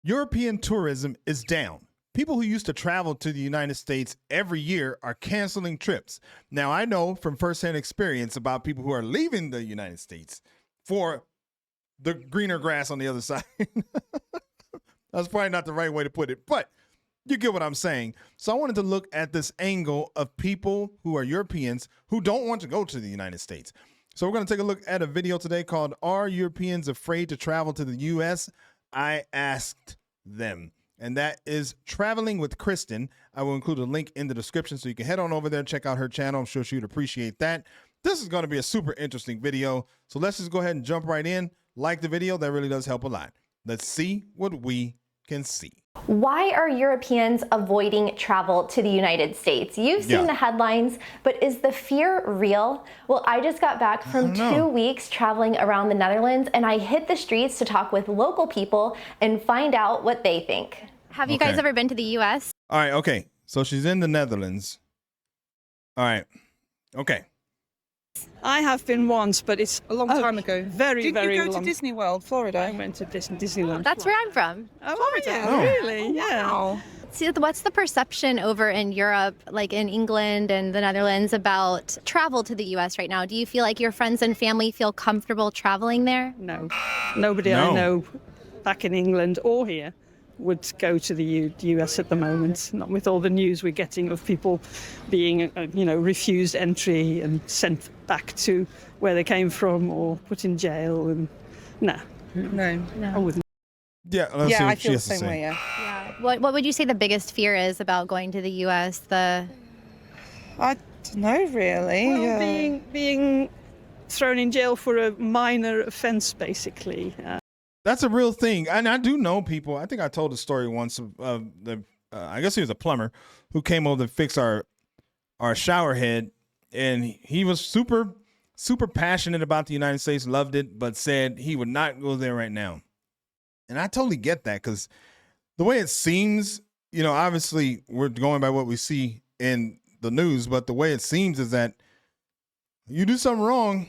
European tourism is down. People who used to travel to the United States every year are canceling trips. Now, I know from firsthand experience about people who are leaving the United States for the greener grass on the other side. That's probably not the right way to put it, but you get what I'm saying. So I wanted to look at this angle of people who are Europeans who don't want to go to the United States. So we're going to take a look at a video today called "Are Europeans Afraid to Travel to the U.S.?" I asked them. And that is Traveling with Kristen. I will include a link in the description so you can head on over there and check out her channel. I'm sure she would appreciate that. This is going to be a super interesting video. So let's just go ahead and jump right in. Like the video. That really does help a lot. Let's see what we can see. Why are Europeans avoiding travel to the United States? You've seen the headlines, but is the fear real? Well, I just got back from 2 weeks traveling around the Netherlands, and I hit the streets to talk with local people and find out what they think. Have you guys ever been to the U.S.? All right, okay. So she's in the Netherlands. All right. Okay. I have been once, but it's A long time ago. very, Did very you go long. to Disney World, Florida? I went to Disneyland. That's where I'm from. Oh, Florida. yeah, really? Yeah. Wow. See, what's the perception over in Europe, like in England and the Netherlands, about travel to the U.S. right now? Do you feel like your friends and family feel comfortable traveling there? No, nobody I know back in England or here would go to the US at the moment. Not with all the news we're getting of people being, refused entry and sent back to where they came from or put in jail. And No. I wouldn't. Yeah, let's see Yeah, what I she feel the has to same say. way, yeah. Yeah. What would you say the biggest fear is about going to the U.S.? I don't know, really. Well, being thrown in jail for a minor offence, basically. That's a real thing. And I do know people. I think I told a story once of I guess he was a plumber who came over to fix our shower head. And he was super, super passionate about the United States, loved it, but said he would not go there right now. And I totally get that because the way it seems, obviously we're going by what we see in the news, but the way it seems is that you do something wrong,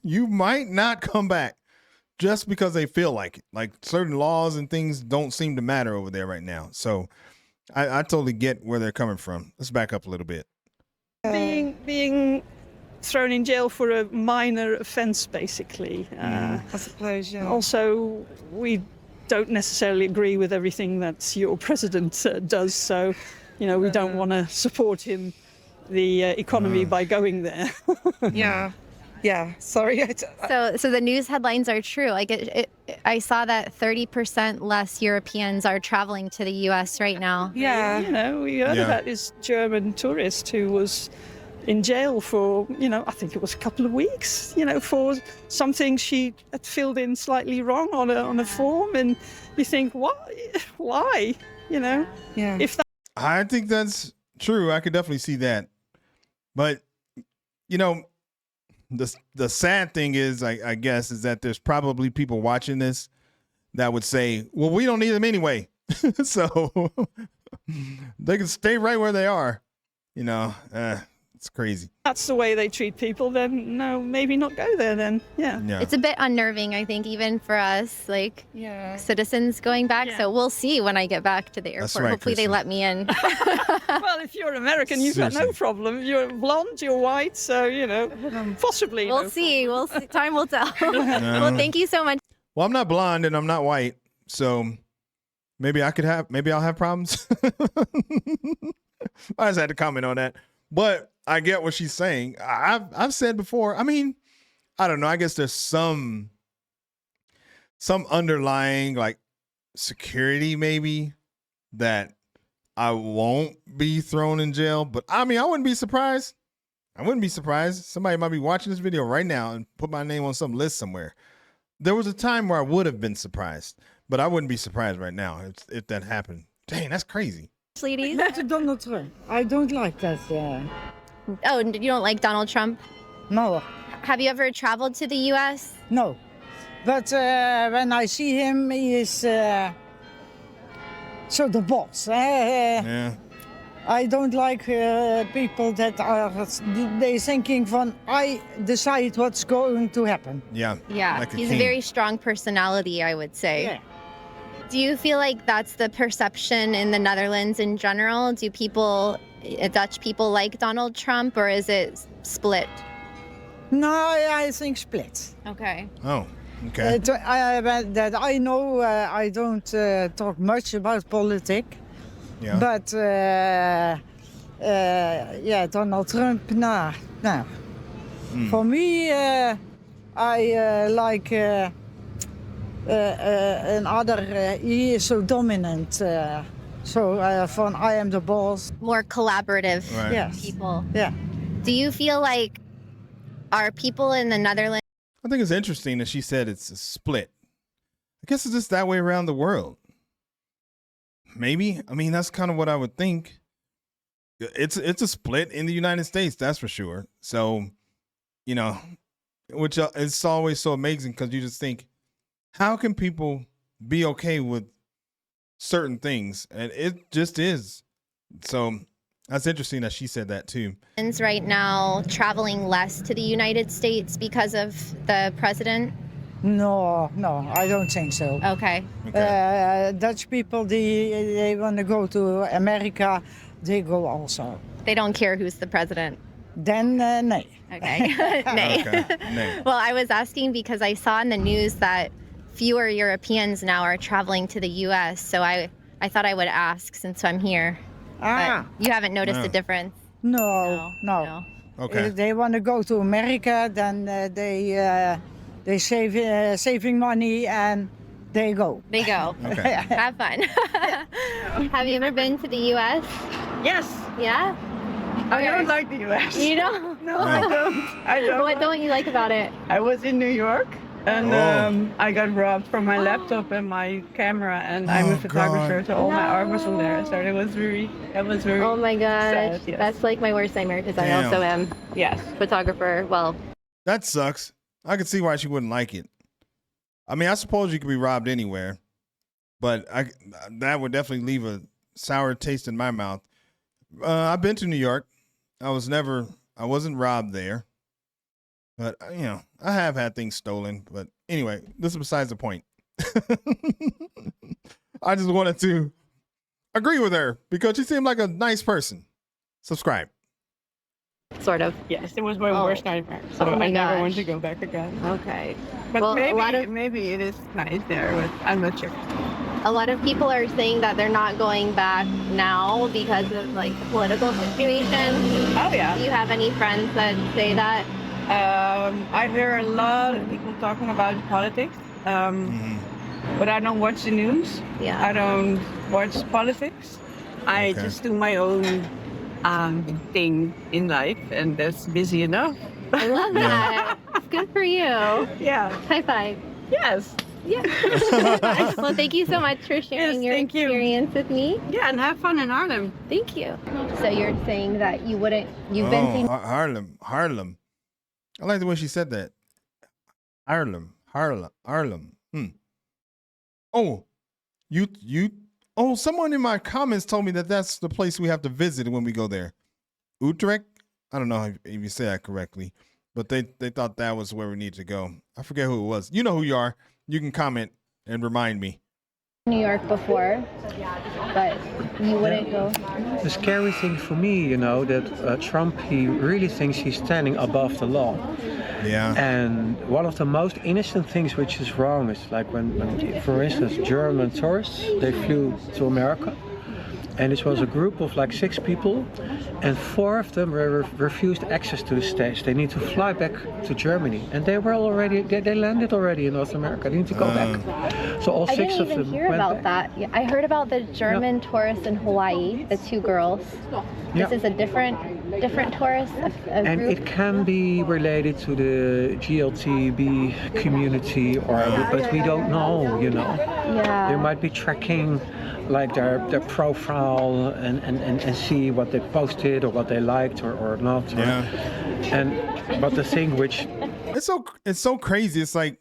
you might not come back. Just because they feel like it. Like certain laws and things don't seem to matter over there right now. So I totally get where they're coming from. Let's back up a little bit. Being thrown in jail for a minor offence, basically. I suppose, yeah. Also, we don't necessarily agree with everything that your president does. So, we don't want to support him, the economy, by going there. Yeah. Yeah, sorry. So the news headlines are true. Like I saw that 30% less Europeans are traveling to the U.S. right now. Yeah. We heard about this German tourist who was in jail for, I think it was a couple of weeks, for something she had filled in slightly wrong on a form. And you think, what? Why? Yeah. If that I think that's true. I could definitely see that. But, the sad thing is, I guess, is that there's probably people watching this that would say, well, we don't need them anyway. So they can stay right where they are. It's crazy. that's the way they treat people, then no, maybe not go there then. Yeah. It's a bit unnerving, I think, even for us, like citizens going back. Yeah. So we'll see when I get back to the airport. That's right, Hopefully they Kristen. let me in. Well, if you're American, you've got no Seriously. problem. You're blonde, you're white, so, possibly. We'll see. We'll see. Time will tell. Well, thank you so much. Well, I'm not blonde and I'm not white. So maybe I'll have problems. I just had to comment on that. But I get what she's saying. I've said before, I don't know. I guess there's some underlying like security maybe that I won't be thrown in jail. But I wouldn't be surprised. Somebody might be watching this video right now and put my name on some list somewhere. There was a time where I would have been surprised, but I wouldn't be surprised right now if that happened. Dang, that's crazy. Ladies. Not Donald Trump. I don't like that. Oh, you don't like Donald Trump? No, Have you ever traveled to the U.S.? no. But when I see him, he is so the boss. Yeah. I don't like people that are they thinking from I decide what's going to happen. Yeah. Yeah, Like a he's king. a very strong personality, I would say. Yeah. Do you feel like that's the perception in the Netherlands in general? Do Dutch people like Donald Trump, or is it split? No, I think split. Okay. Oh, okay. That I know, I don't talk much about politics, Yeah. but yeah, Donald Trump, no. For me, I like another, he is so dominant. From I am the boss. More collaborative Right. Yes. people. Yeah. Do you feel like are people in the Netherlands I think it's interesting that she said it's a split. I guess it's just that way around the world. Maybe. I mean, that's kind of what I would think. It's a split in the United States, that's for sure. So, you know, which it's always so amazing because you just think, how can people be okay with certain things? And it just is. So that's interesting that she said that too. right now traveling less to the United States because of the president? No, I don't think so. Okay. Dutch people, they want to go to America, they go also. They don't care who's the president. Then, nee. Okay. Nay. Okay. Nay. Well, I was asking because I saw in the news that fewer Europeans now are traveling to the U.S., so I thought I would ask since I'm here. But you haven't noticed No. a difference? No. Okay. If they want to go to America, then they saving money and they go. They go. Okay. Have fun. Have you ever been to the U.S.? Yes, Yeah? I don't like the U.S. You don't? No, I don't. I don't. What don't you like about it? I was in New York and Oh. I got robbed from my laptop and my camera, and I'm a photographer, God. so all my art was on there. So that was very. Oh my gosh. sad, yes. That's like my worst nightmare because I Damn. also am Yes. a photographer. Well, That sucks. I could see why she wouldn't like it. I mean, I suppose you could be robbed anywhere, but that would definitely leave a sour taste in my mouth. I've been to New York. I wasn't robbed there, but you know, I have had things stolen. But anyway, this is besides the point. I just wanted to agree with her because she seemed like a nice person. Subscribe. sort of. Yes, it was my Oh. worst nightmare. So Oh my I never gosh. want to go back again. Okay. But Well, maybe maybe it is nice there, but I'm not sure. A lot of people are saying that they're not going back now because of like the political situation. Oh Do yeah. you have any friends that say that? I hear a lot of people talking about politics, but I don't watch the news. Yeah. I don't watch politics. I Okay. just do my own thing in life, and that's busy enough. I love that. It's good for you. Yeah. High five. Yes. Yeah. Well, thank you so much for sharing Yes, your thank you. experience with me. Yeah, and have fun in Arnhem. Thank you. So you're saying that you've been to Harlem. I like the way she said that. Harlem. Oh, oh, someone in my comments told me that that's the place we have to visit when we go there. Utrecht? I don't know if you say that correctly, but they thought that was where we need to go. I forget who it was. You know who you are. You can comment and remind me. New York before, but you wouldn't go. The scary thing for me, you know, that Trump, he really thinks he's standing above the law. Yeah. And one of the most innocent things which is wrong is like when for instance, German tourists, they flew to America. And this was a group of like 6 people, and 4 of them were refused access to the States. They need to fly back to Germany, and they were already they landed already in North America. They need to go back. So all I 6 didn't of even them hear went about back. that. Yeah, I heard about the German tourists in Hawaii, the 2 girls. Yeah. This is a different tourist, a And group. it can be related to the GLTB community, but we don't know, you know. Yeah. They might be tracking like their profile and see what they posted or what they liked or not. But the thing which It's so crazy. It's like,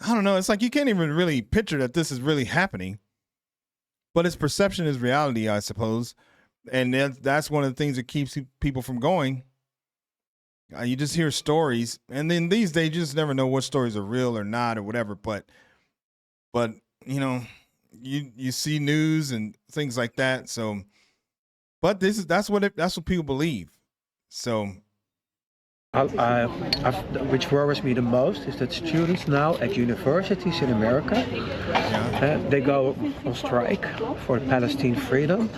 I don't know. It's like you can't even really picture that this is really happening. But its perception is reality, I suppose. And that's one of the things that keeps people from going. You just hear stories. And then these days, you just never know what stories are real or not or whatever. But you know, you see news and things like that. So, but that's what people believe. So, which worries me the most is that students now at universities in America, they go on strike for Palestine freedom,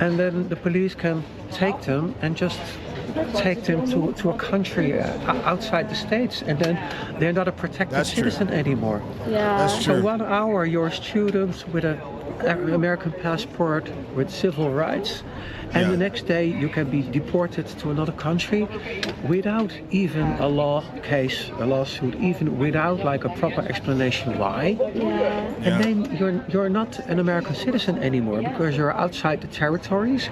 and then the police can take them and just take them to a country outside the States, and then they're not a protected citizen anymore. Yeah. That's true. So 1 hour you're a student with an American passport with civil rights, and the next day you can be deported to another country without even a lawsuit, even without like a proper explanation why. And then you're not an American citizen anymore because you're outside the territories.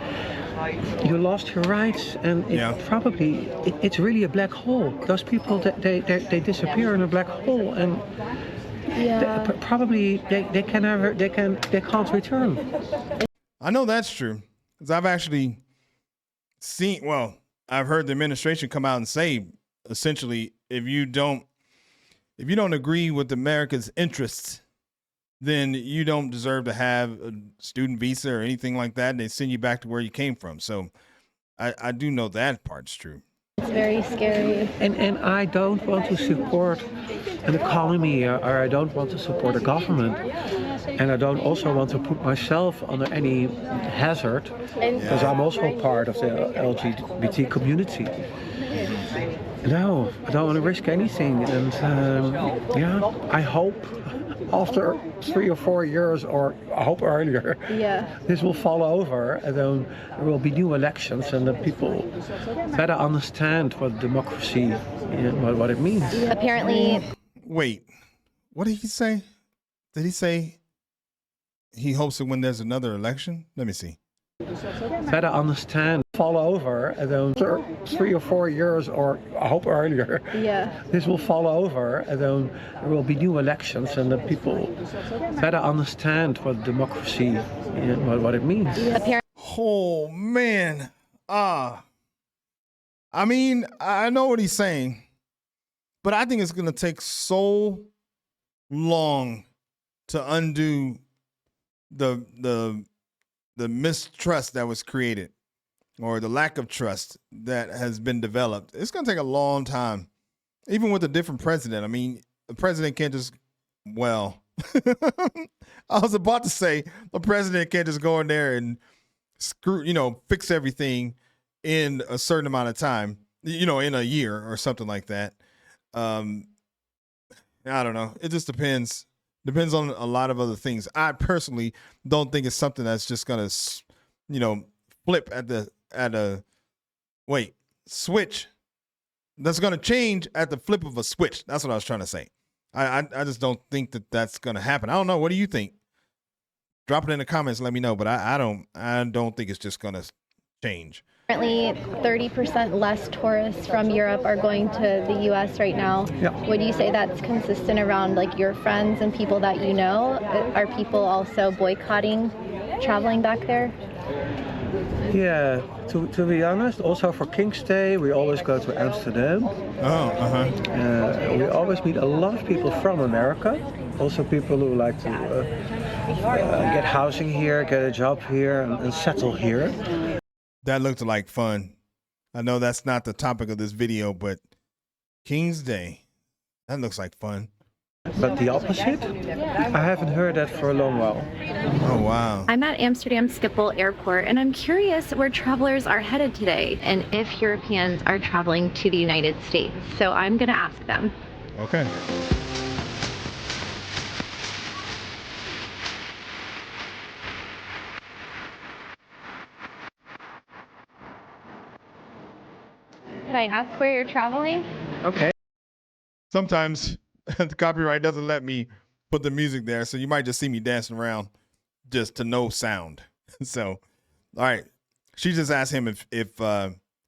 You lost your rights, and it's really a black hole. Those people, they disappear in a black hole, and they can't return. I know that's true because I've actually I've heard the administration come out and say, essentially, if you don't agree with America's interests, then you don't deserve to have a student visa or anything like that. And they send you back to where you came from. So I do know that part's true. It's very scary. And I don't want to support an economy, or I don't want to support a government. And I don't also want to put myself under any hazard, because I'm also part of the LGBT community. No, I don't want to risk anything. And I hope after 3 or 4 years, or I hope earlier, this will fall over, and then there will be new elections, and the people better understand what democracy, what it means. Apparently. Wait, what did he say? Did he say he hopes that when there's another election? Let me see. Better understand, fall over, and then 3 or 4 years, or I hope earlier, this will fall over, and then there will be new elections, and the people better understand what democracy, what it means. Oh man, I mean, I know what he's saying, but I think it's going to take so long to undo the mistrust that was created, or the lack of trust that has been developed. It's going to take a long time, even with a different president. I mean, the president can't just, I was about to say the president can't just go in there and fix everything in a certain amount of time, in a year or something like that. I don't know. It just depends. Depends on a lot of other things. I personally don't think it's something that's just gonna, flip switch. That's gonna change at the flip of a switch. That's what I was trying to say. I just don't think that that's gonna happen. I don't know. What do you think? Drop it in the comments. Let me know. But I don't think it's just gonna change. Currently, 30% less tourists from Europe are going to the U.S. right now. Would you say that's consistent around like your friends and people that you know? Are people also boycotting traveling back there? Yeah, to be honest, also for King's Day, we always go to Amsterdam. We always meet a lot of people from America. Also people who like to get housing here, get a job here, and settle here. That looked like fun. I know that's not the topic of this video, but King's Day, that looks like fun. But the opposite? I haven't heard that for a long while. Oh, wow. I'm at Amsterdam Schiphol Airport, and I'm curious where travelers are headed today and if Europeans are traveling to the United States. So I'm going to ask them. Okay. Can I ask where you're traveling? Okay. Sometimes the copyright doesn't let me put the music there, so you might just see me dancing around just to no sound. So, all right. She just asked him if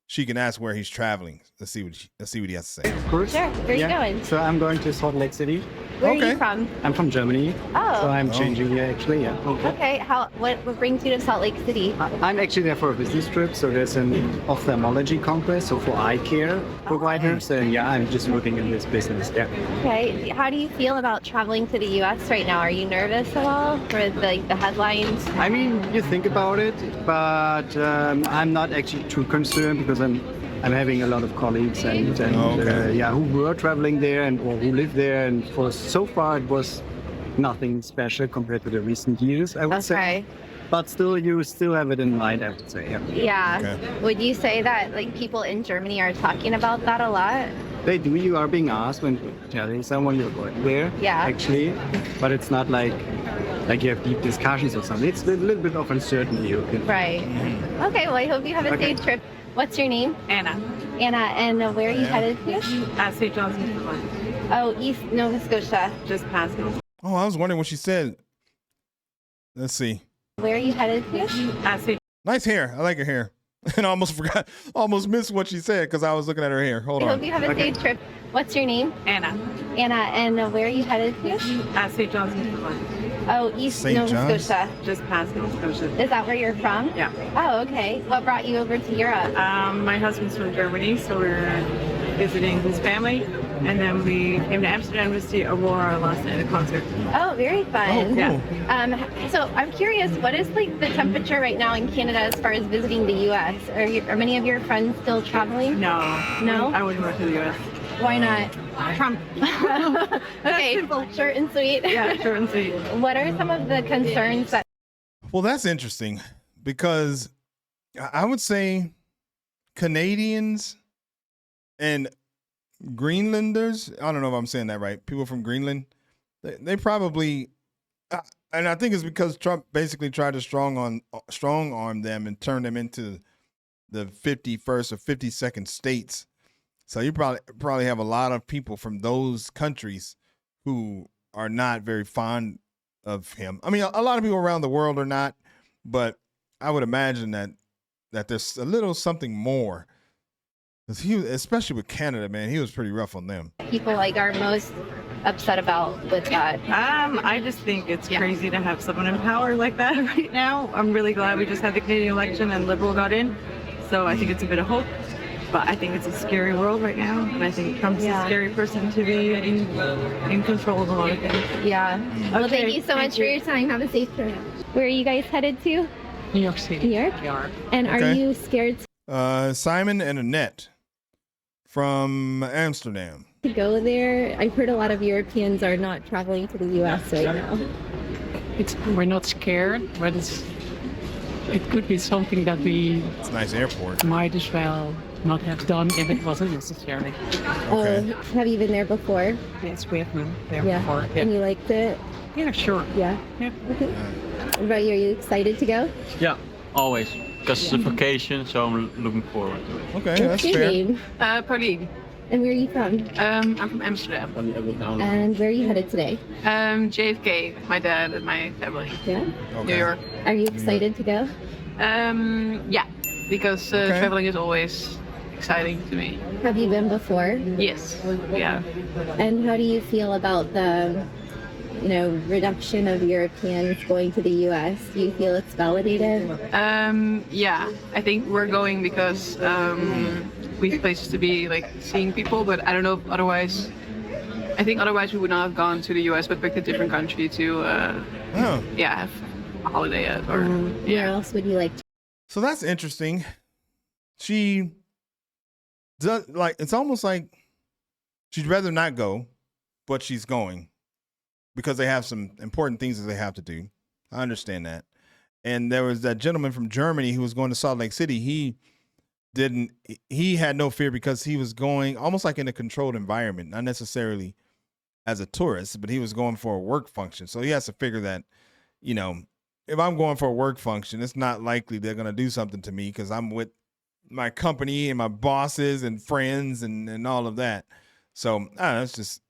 she can ask where he's traveling. Let's see what he has to say. Of course. Sure. Where are you going? So I'm going to Salt Lake City. Where are Okay. you from? I'm from Germany, Oh. so I'm changing here actually. Yeah. Okay. What brings you to Salt Lake City? I'm actually there for a business trip, so there's an ophthalmology congress, so for eye care providers, and yeah, I'm just working in this business. Yeah. Okay. How do you feel about traveling to the U.S. right now? Are you nervous at all for the headlines? I mean, you think about it, but I'm not actually too concerned because I'm having a lot of colleagues and yeah, who were traveling there and or who live there, and for so far it was nothing special compared to the recent years, I would say. But still, you still have it in mind, I would say. Yeah. Yeah. Okay. Would you say that like people in Germany are talking about that a lot? They do. You are being asked when telling someone you're going there. Yeah. Actually, but it's not like you have deep discussions or something. It's a little bit of uncertainty. You can. Right. Okay. Well, I hope you have a safe trip. What's your name? Anna. Anna. And where are you headed to? St. John's, Newfoundland. Oh, East Nova Scotia. Just past it. Oh, I was wondering what she said. Let's see. Where are you headed to? St. Nice hair. I like her hair. And I almost missed what she said because I was looking at her hair. Hold I on. hope you have a safe trip. What's your name? Anna. Anna. And where are you headed to? St. John's, Newfoundland. Oh, East St. Nova John's? Scotia. Just past Nova Scotia. Is that where you're from? Yeah. Oh, okay. What brought you over to Europe? My husband's from Germany, so we're visiting his family. And then we came to Amsterdam to see Aurora last night at a concert. Oh, very fun. cool. So I'm curious, what is like the temperature right now in Canada as far as visiting the U.S.? Are many of your friends still traveling? No. No? I wouldn't go to the U.S. Why not? Trump. Okay, short and sweet. Yeah, short and sweet. What are some of the concerns that Well, that's interesting because I would say Canadians and Greenlanders, I don't know if I'm saying that right, people from Greenland, they probably, and I think it's because Trump basically tried to strong arm them and turn them into the 51st or 52nd states. So you probably have a lot of people from those countries who are not very fond of him. I mean, a lot of people around the world are not, but I would imagine that there's a little something more. 'Cause especially with Canada, man, he was pretty rough on them. people like are most upset about with that? I just think it's crazy to have someone in power like that right now. I'm really glad we just had the Canadian election and Liberal got in. So I think it's a bit of hope. But I think it's a scary world right now. And I think Trump's a scary person to be in control of a lot of things. Yeah. Well, thank you so much for your time. Have a safe trip. Where are you guys headed to? New York City. New York? And are Okay. you scared Simon and Annette from Amsterdam. to go there? I've heard a lot of Europeans are not traveling to the U.S. right now. We're not scared, but it could be something that we It's a nice airport. might as well not have done if it wasn't necessary. Okay. Have you been there before? Yes, we have been there Yeah. before. And you liked it? Yeah, sure. Yeah. Yeah. Okay. What about you? Are you excited to go? Yeah, always. Because it's a vacation, so I'm looking forward to it. Okay, that's What's your fair. name? Pauline, And where are you from? I'm from Amsterdam. And where are you headed today? JFK, my dad and my family. Yeah. Okay. New York. Are you excited to go? Yeah, because Okay. traveling is always exciting to me. Have you been before? Yes. Yeah. And how do you feel about the, reduction of Europeans going to the U.S.? Do you feel it's validated? Yeah, I think we're going because we have places to be, like seeing people, but I don't know if otherwise. I think otherwise we would not have gone to the U.S. but picked a different country to, Oh. have a holiday at. Or Where else would you like to? So that's interesting. She does it's almost like she'd rather not go, but she's going because they have some important things that they have to do. I understand that. And there was that gentleman from Germany who was going to Salt Lake City. He had no fear because he was going almost like in a controlled environment, not necessarily as a tourist, but he was going for a work function. So he has to figure that, if I'm going for a work function, it's not likely they're going to do something to me because I'm with my company and my bosses and friends and all of that. So I don't know, it's just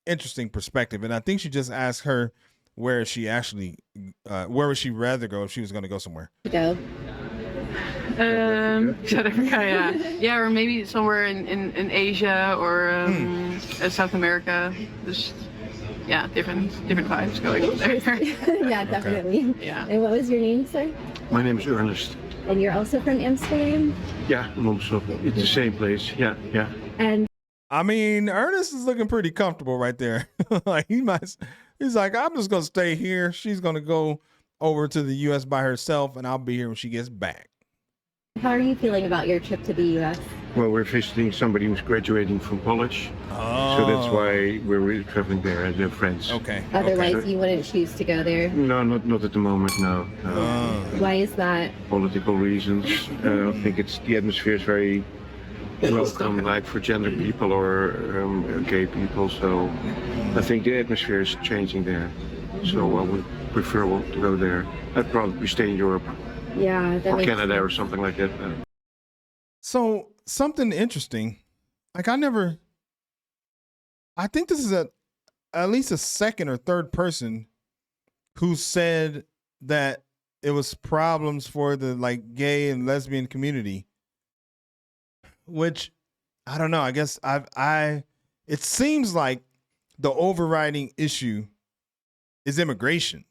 interesting perspective. And I think she just asked her where would she rather go if she was going to go somewhere. Go. South Africa, yeah, or maybe somewhere in Asia or South America. Just yeah, different vibes going on there. Yeah, definitely. Yeah. And what was your name, sir? My name is Ernest. And you're also from Amsterdam? Yeah, non-stop. It's the same place. Yeah, yeah. And I mean, Ernest is looking pretty comfortable right there. Like he's like, I'm just gonna stay here. She's gonna go over to the U.S. by herself, and I'll be here when she gets back. how are you feeling about your trip to the U.S.? Well, we're visiting somebody who's graduating from college. Oh. So that's why we're really traveling there and they're friends. Okay. Otherwise, Okay. you wouldn't choose to go there. No, not at the moment, no. Why is that? Political reasons. I think the atmosphere is very welcome, like for gender people or gay people. So I think the atmosphere is changing there. So I would prefer to go there. I'd probably stay in Europe Yeah, that or makes Canada or sense. something like that. So something interesting, like I think this is at least a second or third person who said that it was problems for the like gay and lesbian community, which I don't know. I guess it seems like the overriding issue is immigration.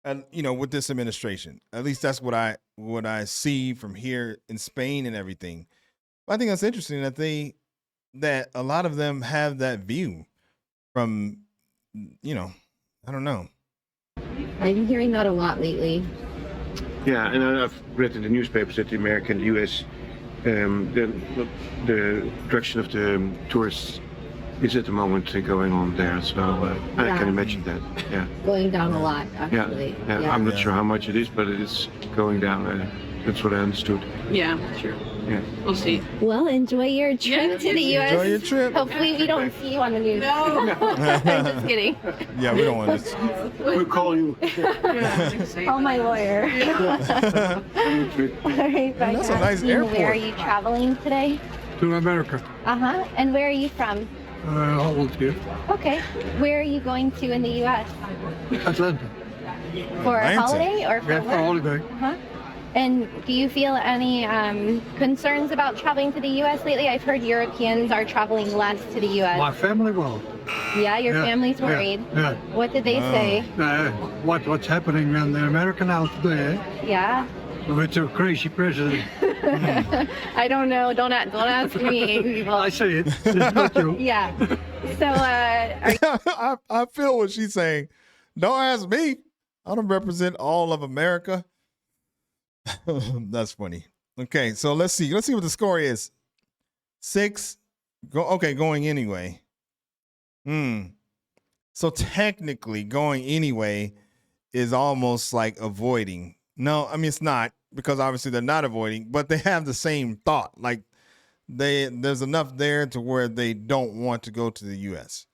And with this administration, at least that's what I see from here in Spain and everything. I think that's interesting that a lot of them have that view from, I don't know. I'm hearing that a lot lately. Yeah, and I've read in the newspapers that the America and the US, the direction of the tourists is at the moment going on there. So I Yeah. can imagine that. Yeah. Going down a lot, Yeah. actually. Yeah. I'm not sure how much it is, but it is going down. That's what I understood. Yeah, sure. Yeah. We'll see. Well, enjoy your trip to the U.S. Enjoy your trip. Hopefully, we don't see you on the news. No. I'm just kidding. Yeah, we don't want this. We'll call you. Call my lawyer. All right, bye. That's a nice Where airport. are you traveling today? To America. Uh-huh. And where are you from? Holland here. Okay. Where are you going to in the U.S.? Atlanta. For a Atlanta. holiday or for Yeah, for work? holiday. Uh-huh. And do you feel any concerns about traveling to the U.S. lately? I've heard Europeans are traveling less to the U.S. My family will. Yeah, your Yeah, family's yeah, worried. yeah. What did they say? What's happening in America now today Yeah. with the crazy president? I don't know. Don't ask me. I say it. It's not you. Yeah. So, I feel what she's saying. Don't ask me. I don't represent all of America. That's funny. Okay, so let's see what the score is. 6. Going anyway. So technically, going anyway is almost like avoiding. No, I mean it's not, because obviously they're not avoiding, but they have the same thought. Like there's enough there to where they don't want to go to the U.S.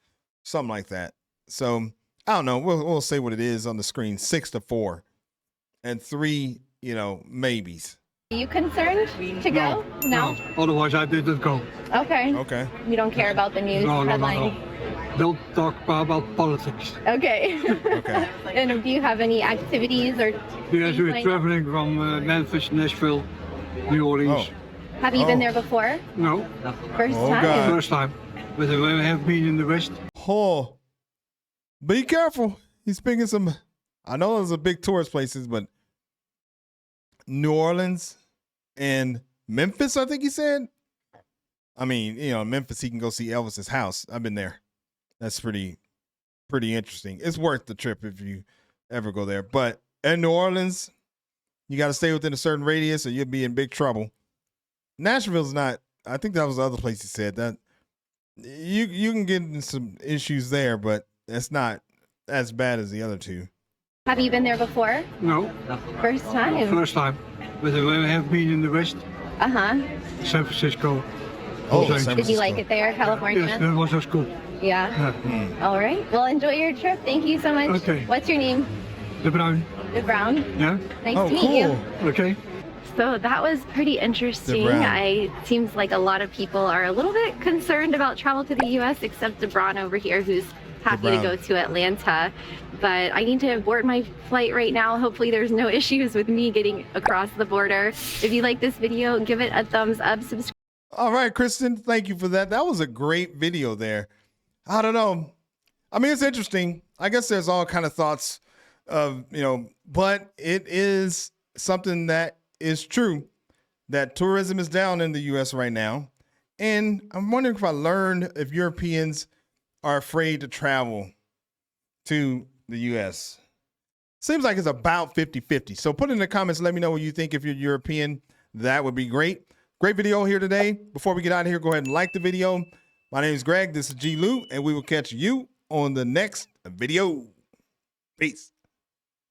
Something like that. So I don't know. We'll say what it is on the screen. 6-4, and 3. Maybes. are you concerned to go? No. Otherwise, I didn't go. Okay. Okay. You don't care about the news No. headlines? Don't talk about politics. Okay. Okay. And do you have any activities or? Yes, things we're like- traveling from Memphis, Nashville, New Orleans. Have you been Oh. there before? No, First Oh, time? God. first time. But we have been in the West. Oh, be careful. He's picking some. I know those are big tourist places, but New Orleans and Memphis, I think he said. I mean, Memphis, he can go see Elvis's house. I've been there. That's pretty interesting. It's worth the trip if you ever go there. But in New Orleans, you got to stay within a certain radius or you'll be in big trouble. Nashville's not. I think that was the other place he said that you can get in some issues there, but it's not as bad as the other two. Have you been there before? No, First time? first time. But we have been in the West, Uh-huh. San Francisco. Oh, Los San Did you Francisco. like it there, California? Yes, that was cool. Yeah. Yeah. All right. Well, enjoy your trip. Thank you so much. Okay. What's your name? De Bruin. De Brown. Yeah. Nice Oh, to meet you. cool. Okay. So that was pretty interesting. Brown. It seems like a lot of people are a little bit concerned about travel to the U.S., except DeBron over here, who's happy to DeBron. go to Atlanta. But I need to board my flight right now. Hopefully there's no issues with me getting across the border. If you like this video, give it a thumbs up, subscribe. All right, Kristen, thank you for that. That was a great video there. I don't know. I mean, it's interesting. I guess there's all kind of thoughts of, but it is something that is true that tourism is down in the U.S. right now. And I'm wondering if Europeans are afraid to travel to the U.S. Seems like it's about 50-50. So put it in the comments. Let me know what you think if you're European. That would be great. Great video here today. Before we get out of here, go ahead and like the video. My name is Greg. This is G. Lou, and we will catch you on the next video. Peace.